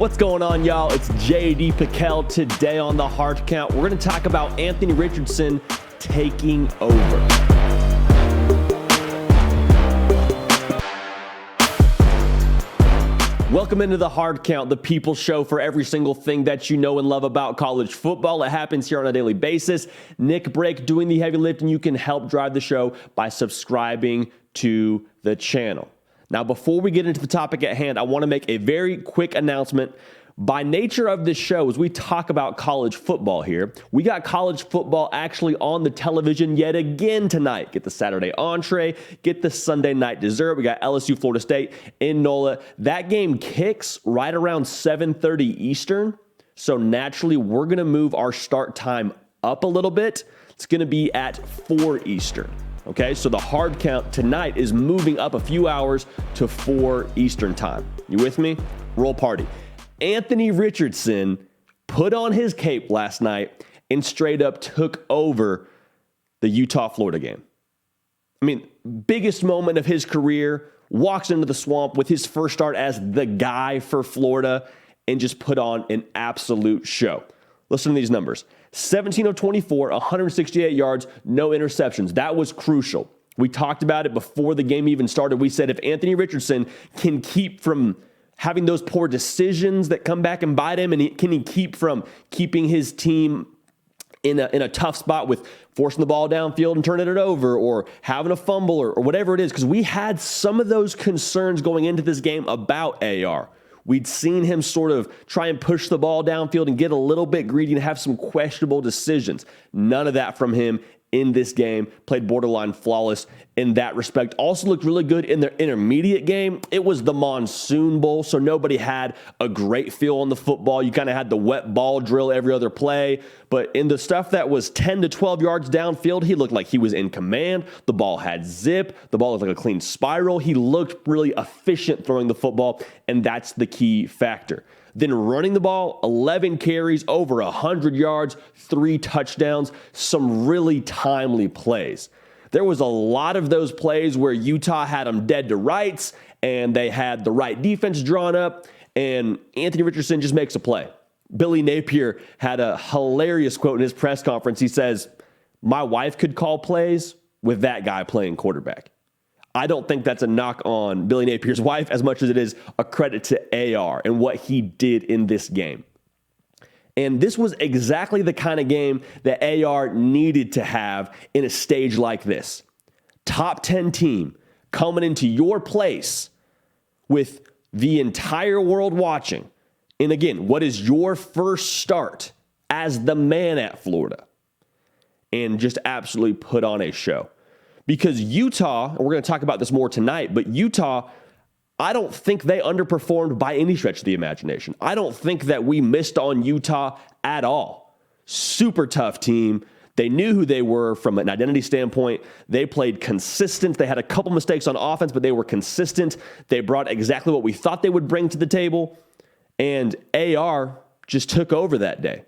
What's going on, y'all? It's JD Piquel. Today on the Hard Count, we're going to talk about Anthony Richardson taking over. Welcome into the Hard Count, the people's show for every single thing that you know and love about college football. It happens here on a daily basis. Nick Brake doing the heavy lifting. You can help drive the show by subscribing to the channel. Now, before we get into the topic at hand, I want to make a very quick announcement. By nature of this show, as we talk about college football here, we got college football actually on the television yet again tonight. Get the Saturday entree, get the Sunday night dessert. We got LSU, Florida State in NOLA. That game kicks right around 7:30 Eastern. So naturally, we're going to move our start time up a little bit. It's going to be at 4 Eastern. Okay, so the Hard Count tonight is moving up a few hours to 4 Eastern time. You with me? Roll party. Anthony Richardson put on his cape last night and straight up took over the Utah-Florida game. I mean, biggest moment of his career, walks into the swamp with his first start as the guy for Florida and just put on an absolute show. Listen to these numbers. 17 of 24, 168 yards, no interceptions. That was crucial. We talked about it before the game even started. We said if Anthony Richardson can keep from having those poor decisions that come back and bite him, and can he keep from keeping his team in a tough spot with forcing the ball downfield and turning it over or having a fumble or whatever it is, because we had some of those concerns going into this game about AR. We'd seen him sort of try and push the ball downfield and get a little bit greedy and have some questionable decisions. None of that from him in this game. Played borderline flawless in that respect. Also looked really good in their intermediate game. It was the Monsoon Bowl, so nobody had a great feel on the football. You kind of had the wet ball drill every other play. But in the stuff that was 10 to 12 yards downfield, he looked like he was in command. The ball had zip. The ball looked like a clean spiral. He looked really efficient throwing the football, and that's the key factor. Then running the ball, 11 carries, over 100 yards, 3 touchdowns, some really timely plays. There was a lot of those plays where Utah had them dead to rights, and they had the right defense drawn up, and Anthony Richardson just makes a play. Billy Napier had a hilarious quote in his press conference. He says, "My wife could call plays with that guy playing quarterback." I don't think that's a knock on Billy Napier's wife as much as it is a credit to AR and what he did in this game. And this was exactly the kind of game that AR needed to have in a stage like this. Top 10 team coming into your place with the entire world watching. And again, what is your first start as the man at Florida? And just absolutely put on a show. Because Utah, and we're going to talk about this more tonight, but Utah, I don't think they underperformed by any stretch of the imagination. I don't think that we missed on Utah at all. Super tough team. They knew who they were from an identity standpoint. They played consistent. They had a couple mistakes on offense, but they were consistent. They brought exactly what we thought they would bring to the table. And AR just took over that day.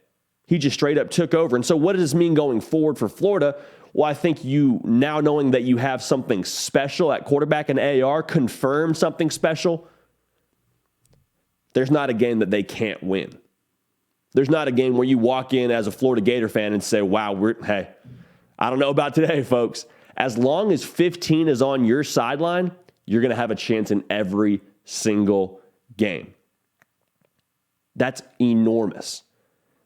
He just straight up took over. And so what does this mean going forward for Florida? Well, I think you, now knowing that you have something special at quarterback and AR, confirm something special. There's not a game that they can't win. There's not a game where you walk in as a Florida Gator fan and say, wow, hey, I don't know about today, folks. As long as 15 is on your sideline, you're going to have a chance in every single game. That's enormous.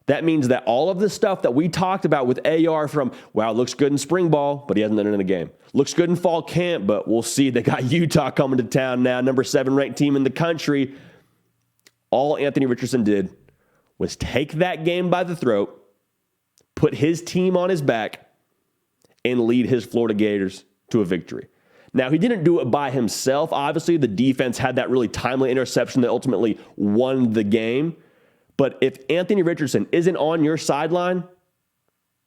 That means that all of the stuff that we talked about with AR from, wow, looks good in spring ball, but he hasn't done it in a game. Looks good in fall camp, but we'll see. They got Utah coming to town now, number 7 ranked team in the country. All Anthony Richardson did was take that game by the throat, put his team on his back, and lead his Florida Gators to a victory. Now, he didn't do it by himself. Obviously, the defense had that really timely interception that ultimately won the game. But if Anthony Richardson isn't on your sideline,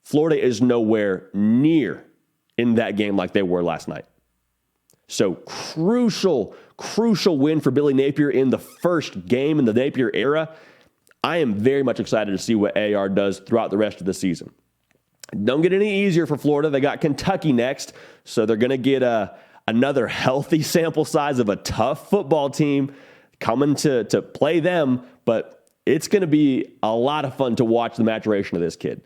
Florida is nowhere near in that game like they were last night. So crucial win for Billy Napier in the first game in the Napier era. I am very much excited to see what AR does throughout the rest of the season. Don't get any easier for Florida. They got Kentucky next, so they're going to get another healthy sample size of a tough football team. coming to play them, but it's going to be a lot of fun to watch the maturation of this kid.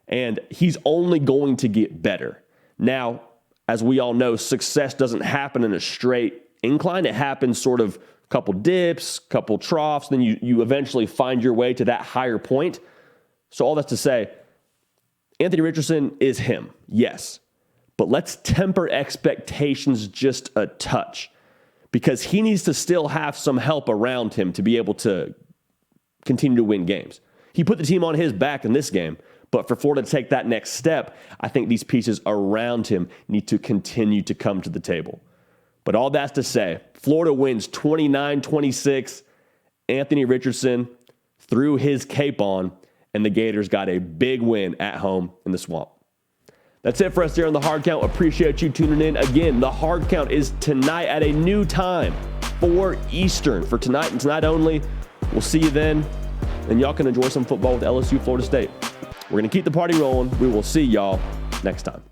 And he's only going to get better. Now, as we all know, success doesn't happen in a straight incline. It happens sort of a couple dips, couple troughs, then you eventually find your way to that higher point. So all that's to say, Anthony Richardson is him, yes. But let's temper expectations just a touch, because he needs to still have some help around him to be able to continue to win games. He put the team on his back in this game, but for Florida to take that next step, I think these pieces around him need to continue to come to the table. But all that's to say, Florida wins 29-26. Anthony Richardson threw his cape on, and the Gators got a big win at home in the Swamp. That's it for us here on The Hard Count. Appreciate you tuning in. Again, The Hard Count is tonight at a new time, 4 Eastern, for tonight and tonight only. We'll see you then, and y'all can enjoy some football with LSU Florida State. We're going to keep the party rolling. We will see y'all next time.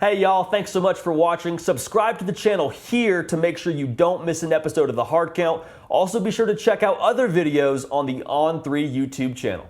Hey, y'all. Thanks so much for watching. Subscribe to the channel here to make sure you don't miss an episode of The Hard Count. Also, be sure to check out other videos on the On3 YouTube channel.